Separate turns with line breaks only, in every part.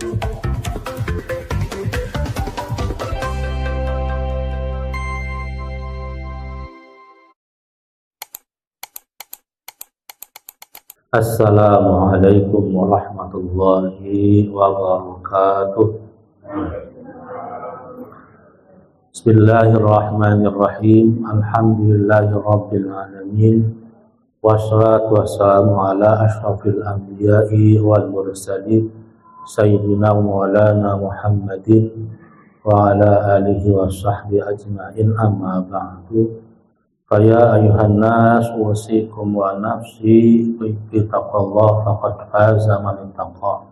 Assalamualaikum warahmatullahi wabarakatuh. Bismillahirrahmanirrahim. Alhamdulillahirabbil alamin. Wassalatu wassalamu ala asyrafil anbiya'i wal mursalin sayyidina maulana Muhammadin wa ala alihi washabbihi ajma'in, amma ba'du. Faya ayuhan nas usikum wa nafsi bittaqwallah faqad faza man ittaqa.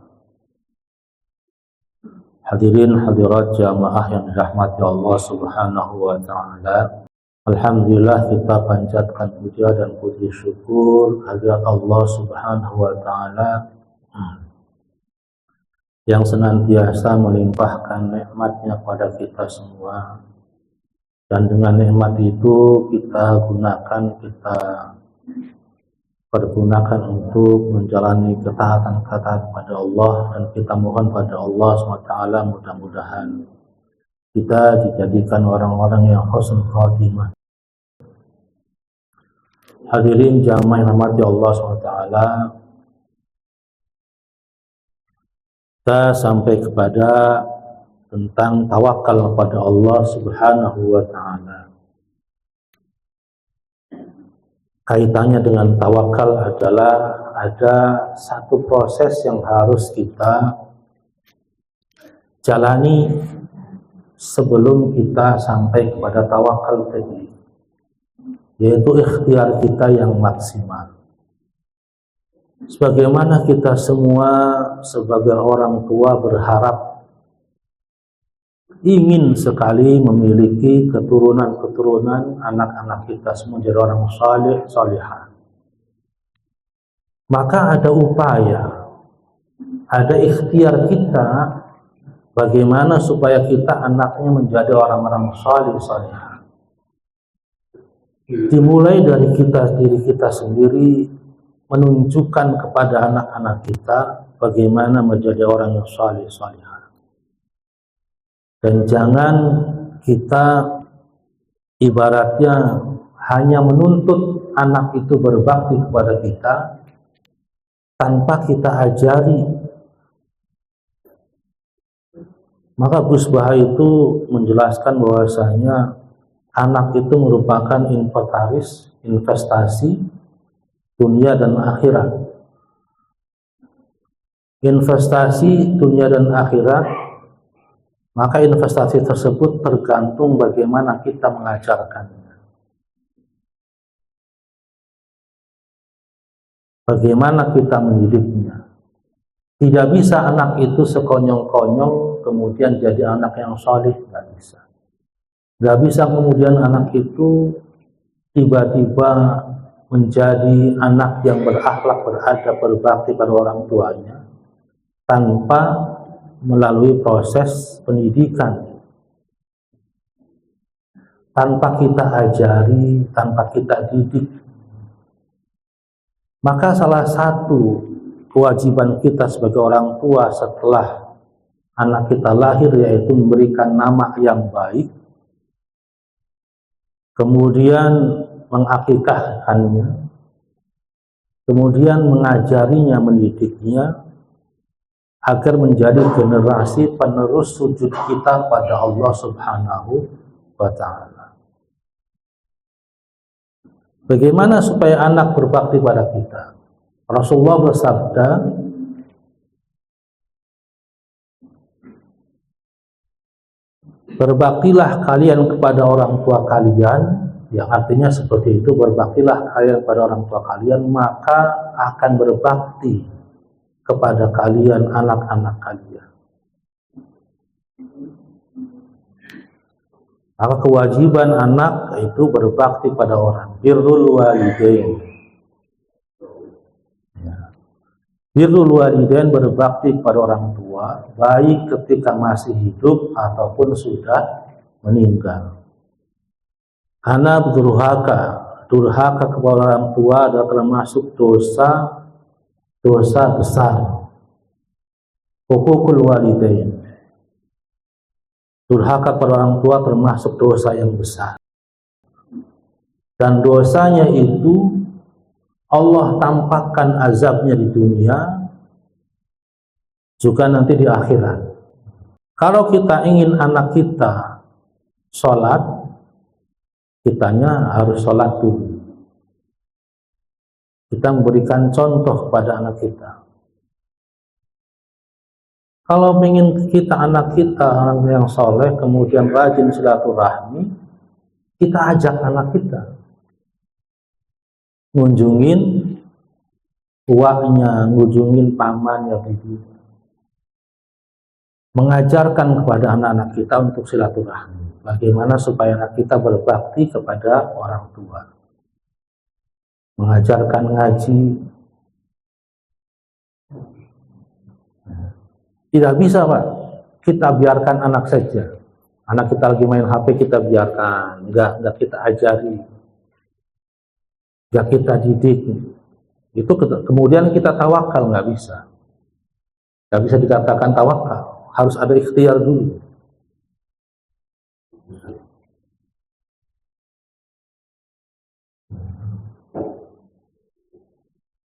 Hadirin hadirat jamaah yang dirahmati Allah Subhanahu wa taala. Alhamdulillah, kita panjatkan puja dan puji syukur kehadirat Allah Subhanahu wa taala yang senantiasa melimpahkan nikmatnya pada kita semua. Dan dengan nikmat itu kita pergunakan untuk menjalani ketaatan-ketaatan kepada Allah, dan kita mohon pada Allah SWT mudah-mudahan kita dijadikan orang-orang yang husnul khatimah. Hadirin jamaah yang dirahmati Allah SWT, kita sampai kepada tentang tawakal kepada Allah Subhanahu wa taala. Kaitannya dengan tawakal adalah ada satu proses yang harus kita jalani sebelum kita sampai kepada tawakal tadi, yaitu ikhtiar kita yang maksimal. Sebagaimana kita semua sebagai orang tua berharap, ingin sekali memiliki keturunan anak-anak kita semua jadi orang saleh salihah. Maka ada upaya, ada ikhtiar kita bagaimana supaya kita anaknya menjadi orang-orang saleh salihah. Dimulai dari diri kita sendiri, menunjukkan kepada anak-anak kita bagaimana menjadi orang yang saleh salihah. Dan jangan kita ibaratnya hanya menuntut anak itu berbakti kepada kita tanpa kita ajari. Maka Gus Baha itu menjelaskan bahwasanya anak itu merupakan investasi dunia dan akhirat. Investasi dunia dan akhirat, maka investasi tersebut tergantung bagaimana kita mengajarkannya. Bagaimana kita mendidiknya. Tidak bisa anak itu sekonyong-konyong kemudian jadi anak yang saleh, tidak bisa. Tidak bisa kemudian anak itu tiba-tiba menjadi anak yang berakhlak, beradab, berbakti pada orang tuanya tanpa melalui proses pendidikan, tanpa kita ajari, tanpa kita didik. Maka salah satu kewajiban kita sebagai orang tua setelah anak kita lahir yaitu memberikan nama yang baik, kemudian mengakikahkannya, kemudian mengajarinya, mendidiknya, agar menjadi generasi penerus sujud kita pada Allah Subhanahu wa ta'ala. Bagaimana supaya anak berbakti pada kita? Rasulullah bersabda, berbaktilah kalian kepada orang tua kalian, yang artinya seperti itu, berbaktilah kalian kepada orang tua kalian, maka akan berbakti kepada kalian anak-anak kalian. Maka kewajiban anak itu berbakti pada orang. Birrul walidain. Ya. Birrul walidain, berbakti kepada orang tua, baik ketika masih hidup ataupun sudah meninggal. Karena durhaka kepada orang tua adalah termasuk dosa besar. Huququl walidain. Durhaka pada orang tua termasuk dosa yang besar. Dan dosanya itu Allah tampakkan azabnya di dunia, juga nanti di akhirat. Kalau kita ingin anak kita sholat, kitanya harus sholat dulu. Kita memberikan contoh kepada anak kita. Kalau ingin anak kita orang yang soleh, kemudian rajin silaturahmi, kita ajak anak kita ngunjungin uaknya, ngunjungin pamannya, bibinya, mengajarkan kepada anak-anak kita untuk silaturahmi. Bagaimana supaya anak kita berbakti kepada orang tua, mengajarkan ngaji. Tidak bisa, Pak, kita biarkan anak saja. Anak kita lagi main HP, kita biarkan, enggak kita ajari, enggak kita didik. Itu kemudian kita tawakal, nggak bisa. Nggak bisa dikatakan tawakal, harus ada ikhtiar dulu.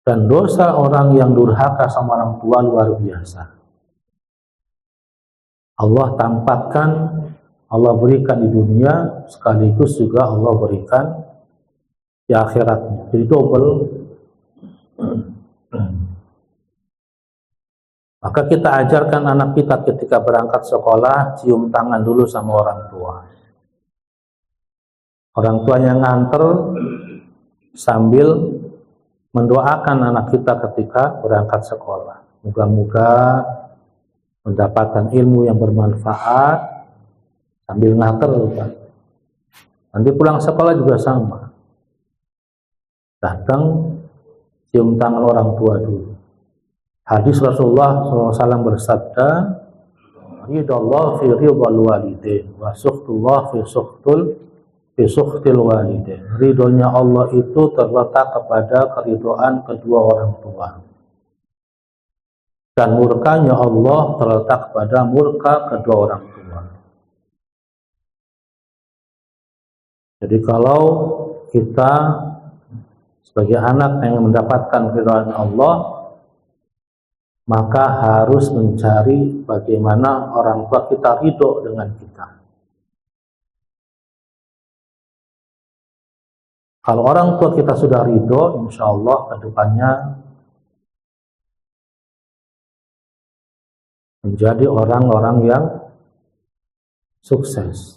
Dan dosa orang yang durhaka sama orang tua luar biasa. Allah tampakkan, Allah berikan di dunia, sekaligus juga Allah berikan di akhiratnya. Jadi double. Maka kita ajarkan anak kita ketika berangkat sekolah, cium tangan dulu sama orang tua. Orang tuanya nganter sambil mendoakan anak kita ketika berangkat sekolah. Moga-moga mendapatkan ilmu yang bermanfaat, sambil nganter, Pak. Nanti pulang sekolah juga sama. Datang, cium tangan orang tua dulu. Hadis Rasulullah SAW bersabda, ridallah fi ridhal walidain wa sukhtullah fi sukhtil walidain. Ridhonya Allah itu terletak kepada keridhaan kedua orang tua, dan murkanya Allah terletak pada murka kedua orang tua. Jadi kalau kita sebagai anak yang mendapatkan keridhaan Allah, maka harus mencari bagaimana orang tua kita ridho dengan kita. Kalau orang tua kita sudah ridho, insya Allah ke depannya menjadi orang-orang yang sukses.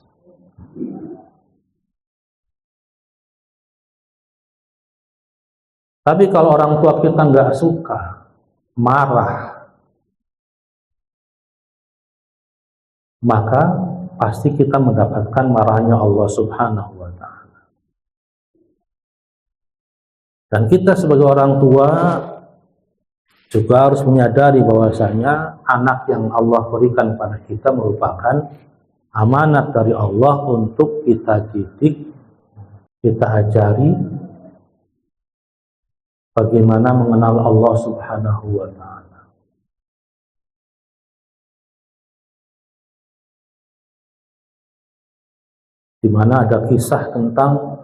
Tapi kalau orang tua kita nggak suka, marah, maka pasti kita mendapatkan marahnya Allah Subhanahu wa Ta'ala. Dan kita sebagai orang tua juga harus menyadari bahwasanya anak yang Allah berikan pada kita merupakan amanat dari Allah untuk kita didik, kita ajari bagaimana mengenal Allah Subhanahu wa Ta'ala. Di mana ada kisah tentang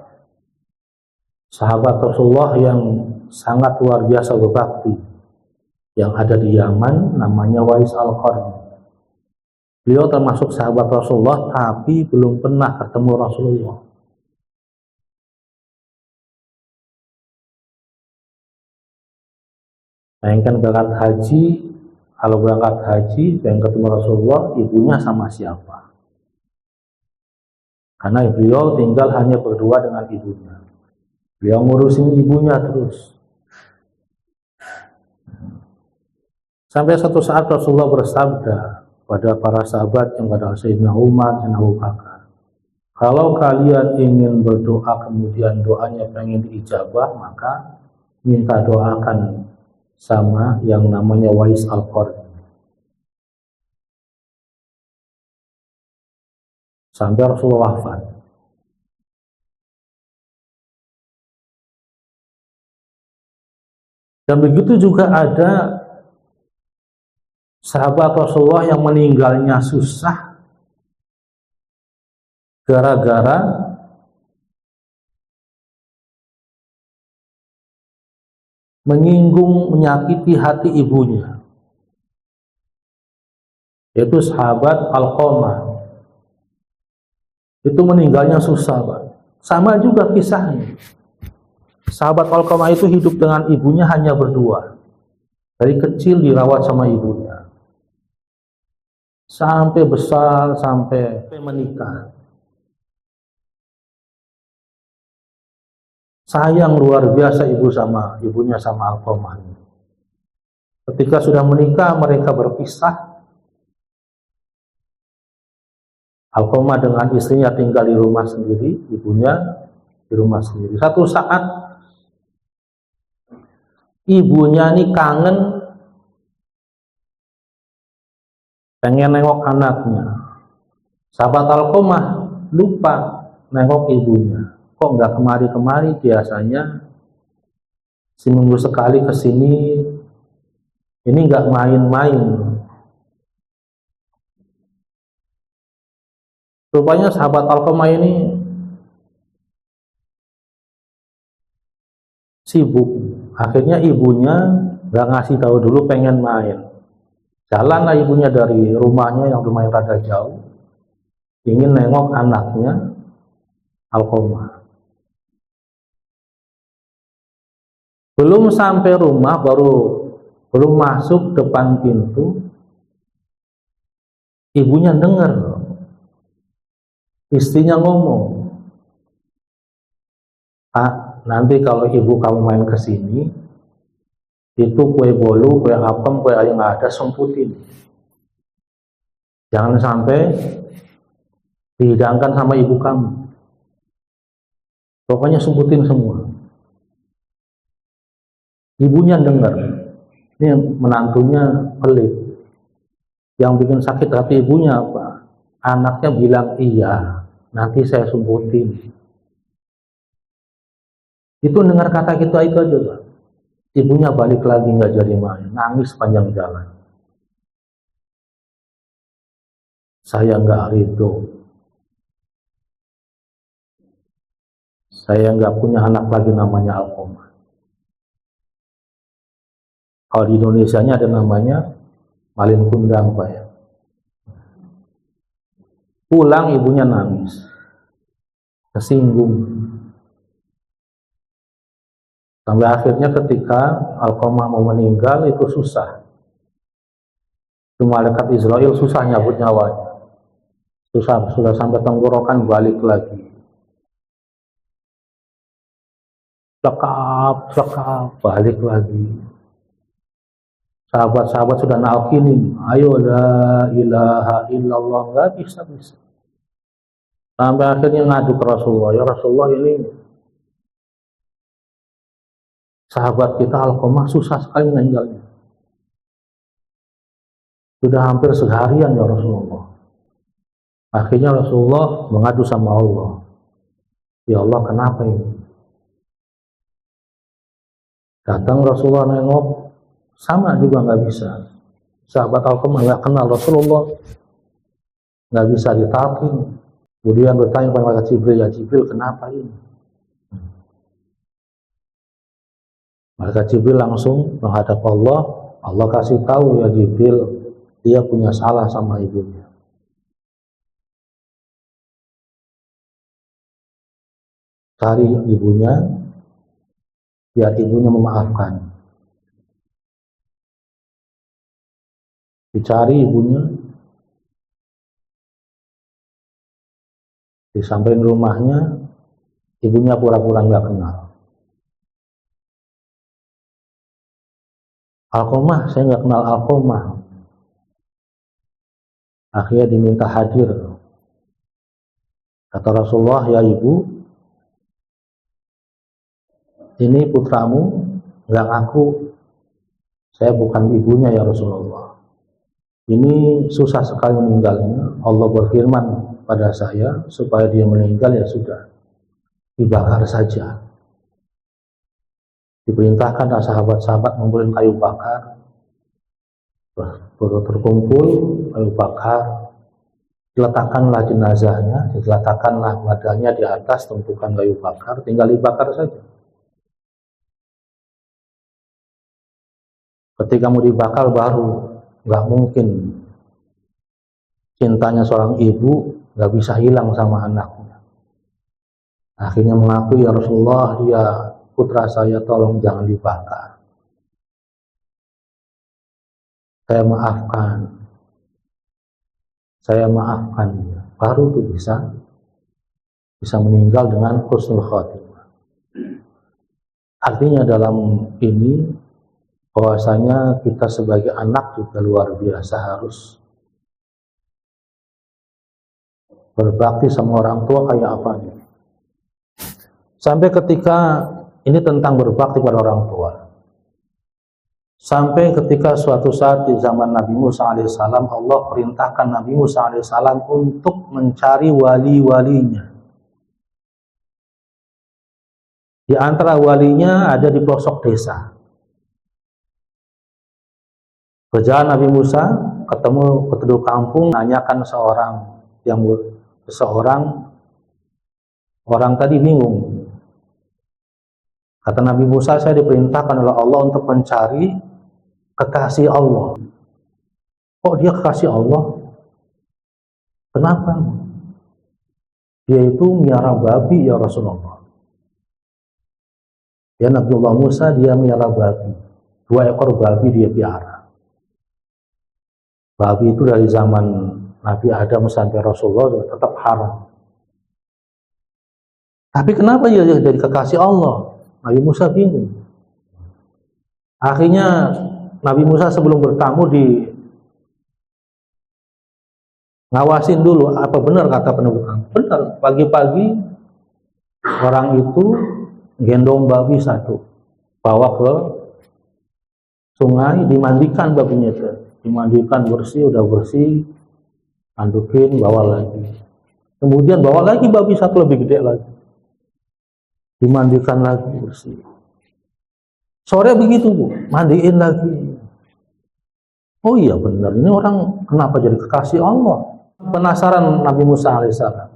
sahabat Rasulullah yang sangat luar biasa berbakti, yang ada di Yaman, namanya Wais Al-Qarni. Beliau termasuk sahabat Rasulullah, tapi belum pernah ketemu Rasulullah. Bayangkan berangkat haji, kalau berangkat haji, pengen ketemu Rasulullah, ibunya sama siapa? Karena beliau tinggal hanya berdua dengan ibunya. Beliau ngurusin ibunya terus. Sampai satu saat Rasulullah bersabda pada para sahabat yang pada Sayyidina Umar dan Abu Bakar, kalau kalian ingin berdoa kemudian doanya pengen diijabah, maka minta doakan sama yang namanya Wais Al-Qarni. Sampai Rasulullah wafat. Dan begitu juga ada sahabat Rasulullah yang meninggalnya susah gara-gara menyinggung, menyakiti hati ibunya, yaitu sahabat Alqamah. Itu meninggalnya susah, Pak. Sama juga kisahnya. Sahabat Alqamah itu hidup dengan ibunya hanya berdua. Dari kecil dirawat sama ibunya. Sampai besar, sampai menikah. Sayang luar biasa ibunya sama Alqamah. Ketika sudah menikah, mereka berpisah. Alqamah dengan istrinya tinggal di rumah sendiri, ibunya di rumah sendiri. Satu saat ibunya ini kangen, pengen nengok anaknya. Sahabat Alqamah lupa nengok ibunya. Kok nggak kemari-kemari, biasanya seminggu sekali kesini, ini nggak main-main. Rupanya sahabat Alqamah ini sibuk. Akhirnya ibunya nggak ngasih tahu dulu pengen main. Jalanlah ibunya dari rumahnya yang lumayan rada jauh, ingin nengok anaknya Alqamah. Belum sampai rumah, belum masuk depan pintu, ibunya dengar istrinya ngomong, "Pak, nanti kalau ibu kamu main ke sini, itu kue bolu, kue apem, kue yang ada semputin. Jangan sampai dihidangkan sama ibu kamu. Pokoknya semputin semua." Ibunya dengar. Ini menantunya pelit. Yang bikin sakit hati ibunya apa? Anaknya bilang, "Iya, nanti saya semputin." Itu dengar kata kita itu aja, Pak. Ibunya balik lagi nggak jadi main, nangis panjang jalan. Saya nggak ridho. Saya nggak punya anak lagi namanya Alqamah. Kalau di Indonesianya ada namanya Malin Kundang, Pak ya. Pulang ibunya nangis, tersinggung. Sampai akhirnya ketika Alqamah mau meninggal itu susah. Malaikat Israel susah nyabut nyawanya. Sudah sampai tenggorokan balik lagi. Cekap, balik lagi. Sahabat-sahabat sudah nalkinin, "Ayo la ilaha illallah." Nggak bisa. Sampai akhirnya ngadu ke Rasulullah, "Ya Rasulullah, ini sahabat kita Alqamah susah sekali meninggalnya. Sudah hampir seharian ya Rasulullah." Akhirnya Rasulullah mengadu sama Allah, "Ya Allah, kenapa ini?" Datang Rasulullah nengok, sama juga nggak bisa. Sahabat Alqamah nggak kenal Rasulullah, nggak bisa ditalkin. Kemudian bertanya kepada malaikat Jibril, "Ya Jibril, kenapa ini?" Malaikat Jibril langsung menghadap Allah. Allah kasih tahu, "Ya Jibril, dia punya salah sama ibunya. Cari ibunya, biar ibunya memaafkan." Dicari ibunya, disamperin rumahnya, ibunya pura-pura nggak kenal. "Alqamah, saya nggak kenal Alqamah." Akhirnya diminta hadir. Kata Rasulullah, "Ya ibu, ini putramu nggak ngaku saya bukan ibunya ya Rasulullah. Ini susah sekali meninggalnya. Allah berfirman pada saya supaya dia meninggal, ya sudah, dibakar saja." Diperintahkan sahabat-sahabat ngumpulin kayu bakar, terkumpul kayu bakar, diletakkanlah jenazahnya, diletakkanlah badannya di atas tumpukan kayu bakar, tinggal dibakar saja. Ketika mau dibakar baru, nggak mungkin cintanya seorang ibu nggak bisa hilang sama anaknya. Akhirnya mengaku, ya Rasulullah, dia putra saya, tolong jangan dibakar. Saya maafkan dia. Baru tuh bisa meninggal dengan husnul khotimah. Artinya dalam ini bahwasanya kita sebagai anak juga luar biasa harus berbakti sama orang tua kayak apa nih. Sampai ketika ini tentang berbakti pada orang tua. Sampai ketika suatu saat di zaman Nabi Musa alaihissalam, Allah perintahkan Nabi Musa alaihissalam untuk mencari wali-walinya. Di antara walinya ada di pelosok desa. Berjalan Nabi Musa, ketemu penduduk kampung, nanyakan orang tadi bingung. Kata Nabi Musa, saya diperintahkan oleh Allah untuk mencari kekasih Allah. Kok dia kekasih Allah? Kenapa? Dia itu miara babi ya Rasulullah. Ya Nabiullah Musa, dia miara babi. 2 ekor babi dia piara. Babi itu dari zaman Nabi Adam sampai Rasulullah tetap haram. Tapi kenapa dia jadi kekasih Allah? Nabi Musa bingung. Akhirnya Nabi Musa sebelum bertamu ngawasin dulu apa benar kata penduduk kampung. Benar, pagi-pagi orang itu gendong babi satu, bawa ke sungai, dimandikan babinya itu. Dimandikan bersih, udah bersih, mandukin, bawa lagi. Kemudian bawa lagi babi satu lebih gede lagi, dimandikan lagi bersih. Sore begitu Bu, mandiin lagi. Oh iya benar, ini orang kenapa jadi kekasih Allah? Penasaran Nabi Musa alaihissalam.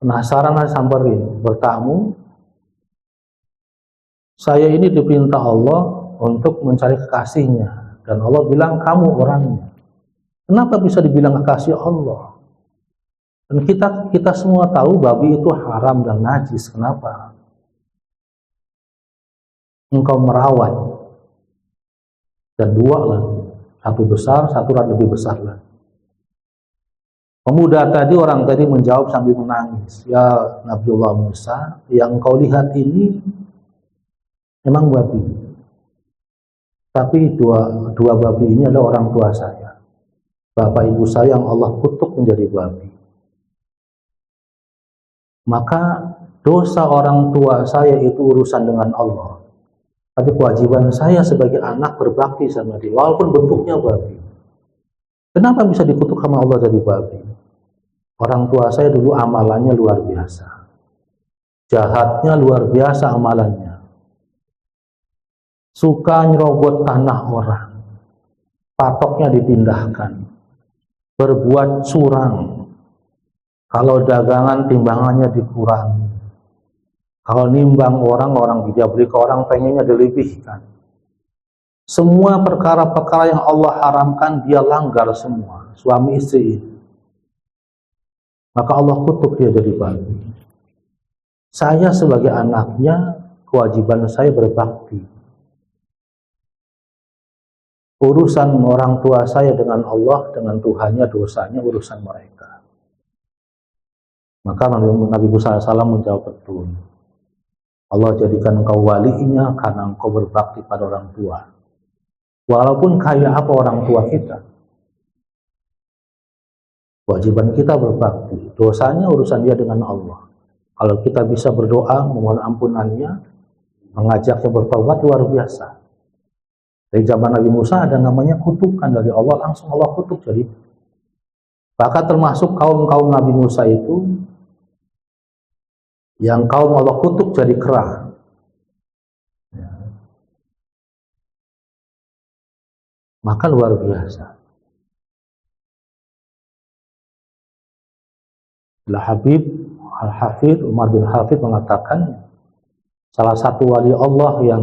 Penasaran, samperin, bertamu. Saya ini diperintah Allah untuk mencari kekasihnya. Dan Allah bilang, kamu orangnya. Kenapa bisa dibilang kekasih Allah? Dan kita semua tahu babi itu haram dan najis. Kenapa? Engkau merawat. Dan 2 lagi. Satu besar, satu lebih besar lagi. Orang tadi menjawab sambil menangis. Ya Nabiullah Musa, yang engkau lihat ini memang babi. Tapi dua babi ini adalah orang tua saya. Bapak ibu saya yang Allah kutuk menjadi babi. Maka dosa orang tua saya itu urusan dengan Allah. Tapi kewajiban saya sebagai anak berbakti sama dia, walaupun bentuknya babi. Kenapa bisa dikutuk sama Allah jadi babi? Orang tua saya dulu amalannya luar biasa. Jahatnya luar biasa amalannya. Suka nyerobot tanah orang, patoknya dipindahkan, berbuat curang, kalau dagangan timbangannya dikurangi, kalau nimbang orang dia beli ke orang pengennya dilebihkan. Semua perkara-perkara yang Allah haramkan dia langgar semua, suami istri. Maka Allah kutuk dia jadi babi. Saya sebagai anaknya, kewajiban saya berbakti. Urusan orang tua saya dengan Allah, dengan Tuhannya, dosanya urusan mereka. Maka Nabi Musa SAW menjawab betul. Allah jadikan engkau walinya karena engkau berbakti pada orang tua. Walaupun kaya apa orang tua kita, kewajiban kita berbakti. Dosanya urusan dia dengan Allah. Kalau kita bisa berdoa, memohon ampunannya, mengajaknya bertobat, luar biasa. Dari zaman Nabi Musa ada namanya kutukan dari Allah, langsung Allah kutuk jadi. Bahkan termasuk kaum Nabi Musa itu, yang kaum Allah kutuk jadi kera. maka luar biasa. Habib Al-Hafidh Umar bin Hafidh mengatakan, salah satu wali Allah yang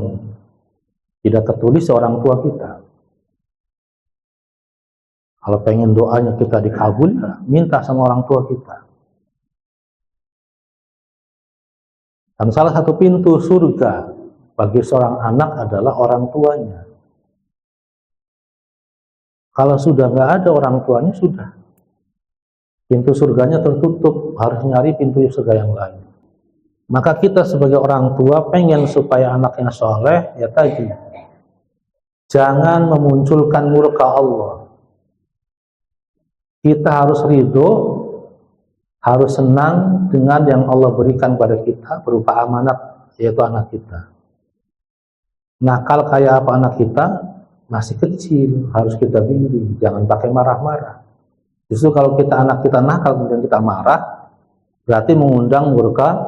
tidak tertulis orang tua kita. Kalau pengen doanya kita dikabul, minta sama orang tua kita. Dan salah satu pintu surga bagi seorang anak adalah orang tuanya. Kalau sudah nggak ada orang tuanya, sudah. Pintu surganya tertutup, harus nyari pintu surga yang lain. Maka kita sebagai orang tua pengen supaya anaknya soleh, ya tadi, jangan memunculkan murka Allah. Kita harus ridho, harus senang dengan yang Allah berikan pada kita berupa amanat, yaitu anak kita. Nakal kayak apa anak kita? Masih kecil, harus kita bimbing, jangan pakai marah-marah. Justru kalau anak kita nakal kemudian kita marah, berarti mengundang murka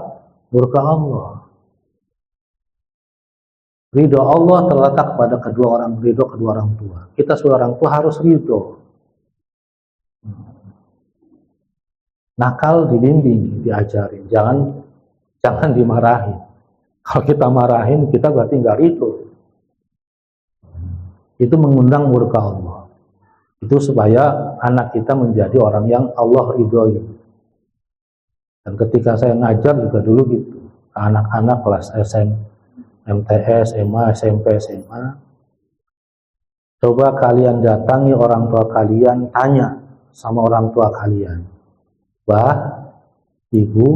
Allah. Ridho Allah terletak pada ridho kedua orang tua. Kita sebagai orang tua harus ridho. Nakal dibimbing, diajarin, jangan dimarahin. Kalau kita marahin, kita berarti nggak ridho. Itu mengundang murka Allah. Itu supaya anak kita menjadi orang yang Allah ridhoi. Dan ketika saya ngajar juga dulu gitu, anak-anak kelas MTS, SMA, SMP, SMA, coba kalian datangi orang tua kalian, tanya sama orang tua kalian, Bah, Ibu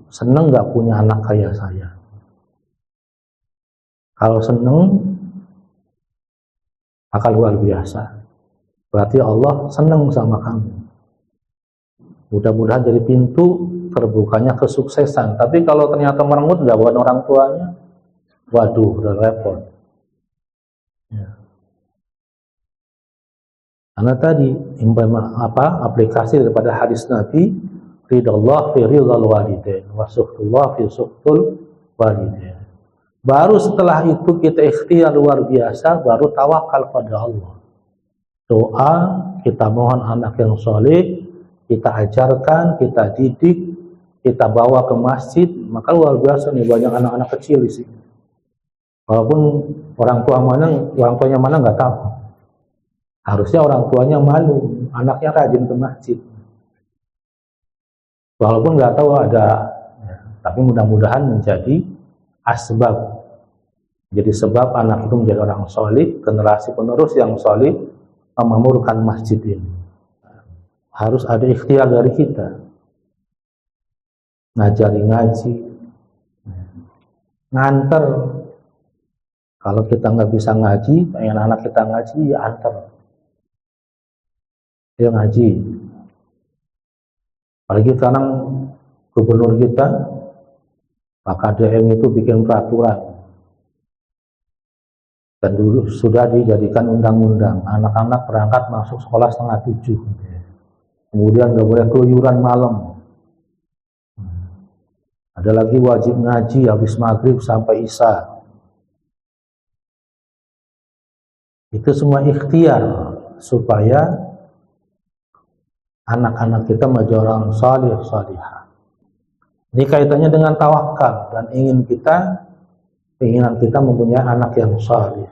seneng nggak punya anak kayak saya? Kalau seneng, maka luar biasa. Berarti Allah senang sama kamu. Mudah-mudahan jadi pintu terbukanya kesuksesan. Tapi kalau ternyata merengut nggak buat orang tuanya, waduh, udah repot. Ya. Karena tadi aplikasi daripada hadis Nabi, ridallah fi ridal walidain wa suhtullah fi suhtul walidain. Baru setelah itu kita ikhtiar luar biasa, baru tawakal pada Allah. Doa, kita mohon anak yang soleh, kita ajarkan, kita didik, kita bawa ke masjid, maka luar biasa nih banyak anak-anak kecil di sini. Walaupun orang tuanya mana nggak tahu. Harusnya orang tuanya malu, anaknya rajin ke masjid. Walaupun nggak tahu ada, ya, tapi mudah-mudahan menjadi asbab. Jadi sebab anak itu menjadi orang soleh, generasi penerus yang soleh, memakmurkan masjid ini. Harus ada ikhtiar dari kita. Ngajari ngaji, nganter. Kalau kita nggak bisa ngaji, pengen anak kita ngaji, ya anter. Dia ngaji. Apalagi sekarang gubernur kita, Pak KDM itu bikin peraturan. Dan dulu sudah dijadikan undang-undang, anak-anak berangkat masuk sekolah 6:30. Kemudian nggak boleh keluyuran malam. Ada lagi wajib ngaji habis maghrib sampai isya. Itu semua ikhtiar supaya anak-anak kita menjadi orang salih salihah. Ini kaitannya dengan tawakal dan keinginan kita mempunyai anak yang salih.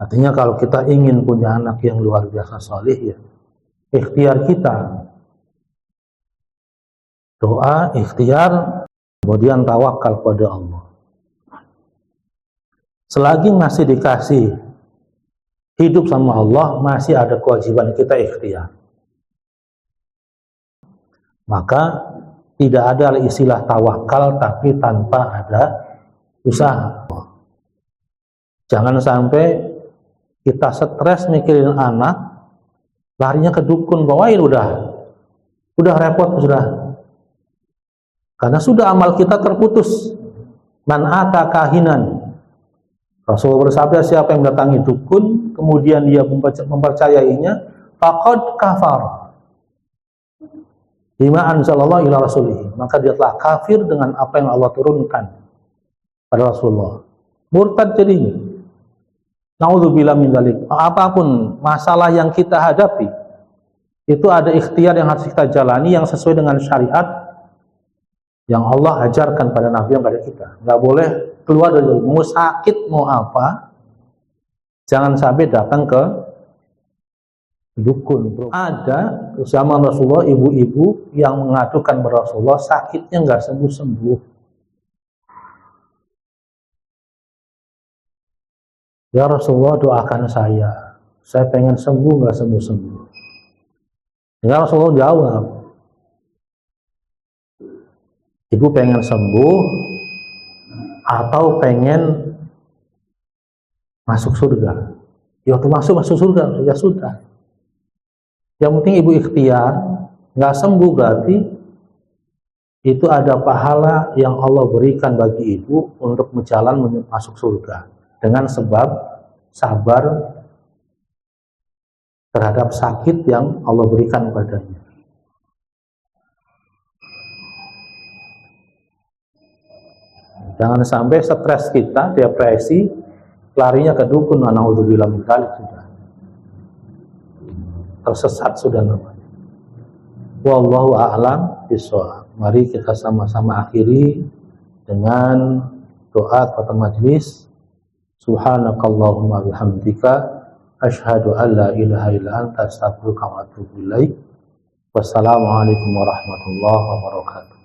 Artinya kalau kita ingin punya anak yang luar biasa salih, ya ikhtiar kita, doa, ikhtiar, kemudian tawakal pada Allah. Selagi masih dikasih hidup sama Allah, masih ada kewajiban kita ikhtiar. Maka tidak ada istilah tawakal tapi tanpa ada usaha. Jangan sampai kita stres mikirin anak, larinya ke dukun, bawain udah repot sudah. Karena sudah amal kita terputus. Man ata kahinan. Rasulullah bersabda, siapa yang mendatangi dukun, kemudian dia mempercayainya, faqad kafar bima anzalallahu ila rasulih, maka dia telah kafir dengan apa yang Allah turunkan pada Rasulullah. Murtad jadinya. Naudzubillah min dzalik. Apapun masalah yang kita hadapi, itu ada ikhtiar yang harus kita jalani yang sesuai dengan syariat yang Allah ajarkan pada Nabi yang pada kita. Nggak boleh keluar dari mau sakit mau apa, jangan sampai datang ke dukun. Ada zaman Rasulullah ibu-ibu yang mengadukan kepada Rasulullah sakitnya nggak sembuh-sembuh. Ya Rasulullah, doakan saya pengen sembuh nggak sembuh-sembuh. Ya Rasulullah jawab, ibu pengen sembuh atau pengen masuk surga? Ya waktu masuk surga, ya sudah. Yang penting ibu ikhtiar, nggak sembuh berarti itu ada pahala yang Allah berikan bagi ibu untuk berjalan masuk surga dengan sebab sabar terhadap sakit yang Allah berikan padanya. Jangan sampai stres kita, depresi, larinya ke dukun, naudzubillah min dzalik, sudah tersesat sudah namanya. Wallahu a'lam bishawab. Mari kita sama-sama akhiri dengan doa khatam majlis. Subhanakallahumma bihamdika asyhadu an la ilaha illa anta astaghfiruka wa atubu ilaik. Wassalamualaikum warahmatullahi wabarakatuh.